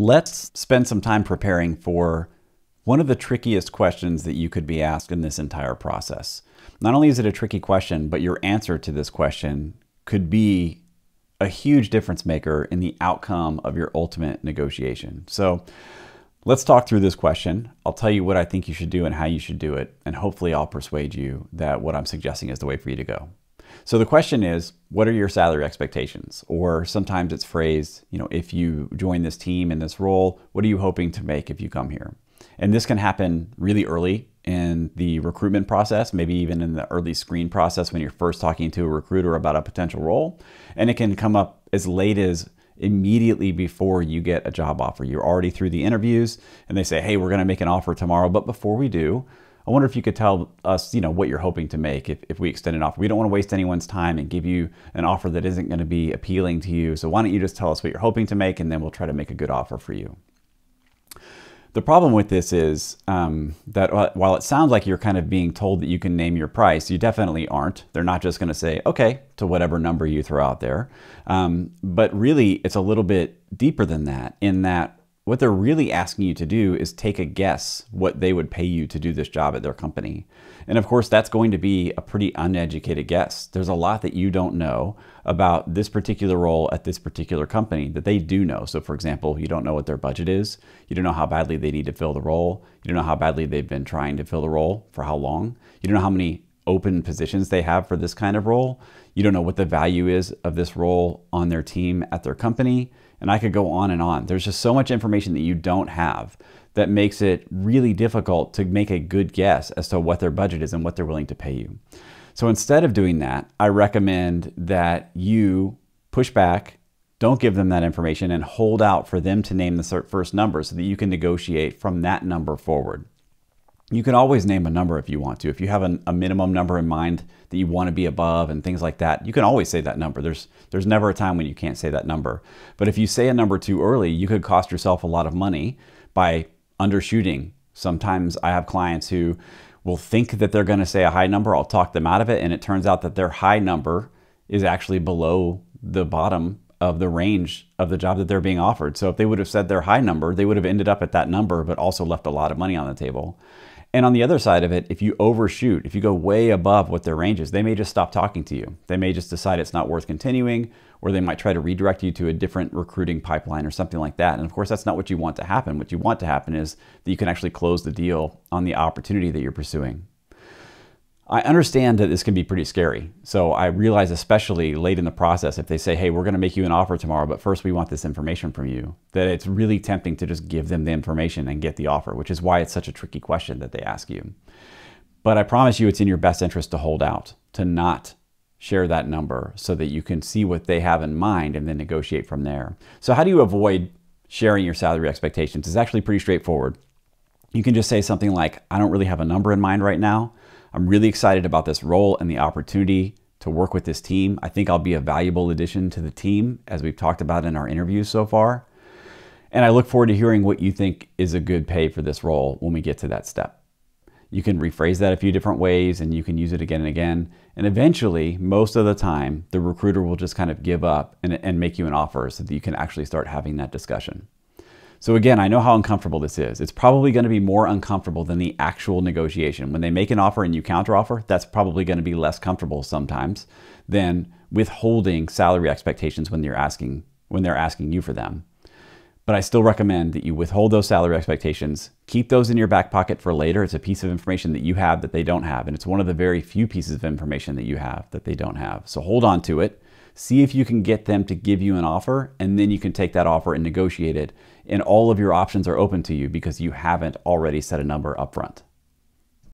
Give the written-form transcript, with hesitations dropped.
Let's spend some time preparing for one of the trickiest questions that you could be asked in this entire process. Not only is it a tricky question, but your answer to this question could be a huge difference maker in the outcome of your ultimate negotiation. So let's talk through this question. I'll tell you what I think you should do and how you should do it, and hopefully I'll persuade you that what I'm suggesting is the way for you to go. So the question is, what are your salary expectations? Or sometimes it's phrased, if you join this team in this role, what are you hoping to make if you come here? And this can happen really early in the recruitment process, maybe even in the early screen process when you're first talking to a recruiter about a potential role. And it can come up as late as immediately before you get a job offer. You're already through the interviews and they say, hey, we're going to make an offer tomorrow. But before we do, I wonder if you could tell us, what you're hoping to make if we extend an offer. We don't want to waste anyone's time and give you an offer that isn't going to be appealing to you. So why don't you just tell us what you're hoping to make, and then we'll try to make a good offer for you. The problem with this is that while it sounds like you're kind of being told that you can name your price, you definitely aren't. They're not just going to say, okay, to whatever number you throw out there. But really, it's a little bit deeper than that, in that what they're really asking you to do is take a guess what they would pay you to do this job at their company. And of course, that's going to be a pretty uneducated guess. There's a lot that you don't know about this particular role at this particular company that they do know. So for example, you don't know what their budget is. You don't know how badly they need to fill the role. You don't know how badly they've been trying to fill the role, for how long. You don't know how many open positions they have for this kind of role. You don't know what the value is of this role on their team at their company. And I could go on and on. There's just so much information that you don't have that makes it really difficult to make a good guess as to what their budget is and what they're willing to pay you. So instead of doing that, I recommend that you push back, don't give them that information, and hold out for them to name the first number so that you can negotiate from that number forward. You can always name a number if you want to. If you have a minimum number in mind that you want to be above and things like that, you can always say that number. There's never a time when you can't say that number. But if you say a number too early, you could cost yourself a lot of money by undershooting. Sometimes I have clients who will think that they're going to say a high number. I'll talk them out of it, and it turns out that their high number is actually below the bottom of the range of the job that they're being offered. So if they would have said their high number, they would have ended up at that number, but also left a lot of money on the table. And on the other side of it, if you overshoot, if you go way above what their range is, they may just stop talking to you. They may just decide it's not worth continuing, or they might try to redirect you to a different recruiting pipeline or something like that. And of course, that's not what you want to happen. What you want to happen is that you can actually close the deal on the opportunity that you're pursuing. I understand that this can be pretty scary. So I realize, especially late in the process, if they say, hey, we're going to make you an offer tomorrow, but first we want this information from you, that it's really tempting to just give them the information and get the offer, which is why it's such a tricky question that they ask you. But I promise you it's in your best interest to hold out, to not share that number so that you can see what they have in mind and then negotiate from there. So how do you avoid sharing your salary expectations? It's actually pretty straightforward. You can just say something like, I don't really have a number in mind right now. I'm really excited about this role and the opportunity to work with this team. I think I'll be a valuable addition to the team, as we've talked about in our interviews so far. And I look forward to hearing what you think is a good pay for this role when we get to that step. You can rephrase that a few different ways, and you can use it again and again. And eventually, most of the time, the recruiter will just kind of give up and make you an offer so that you can actually start having that discussion. So again, I know how uncomfortable this is. It's probably going to be more uncomfortable than the actual negotiation. When they make an offer and you counteroffer, that's probably going to be less comfortable sometimes than withholding salary expectations when they're asking you for them. But I still recommend that you withhold those salary expectations. Keep those in your back pocket for later. It's a piece of information that you have that they don't have, and it's one of the very few pieces of information that you have that they don't have. So hold on to it. See if you can get them to give you an offer, and then you can take that offer and negotiate it. And all of your options are open to you because you haven't already set a number up front.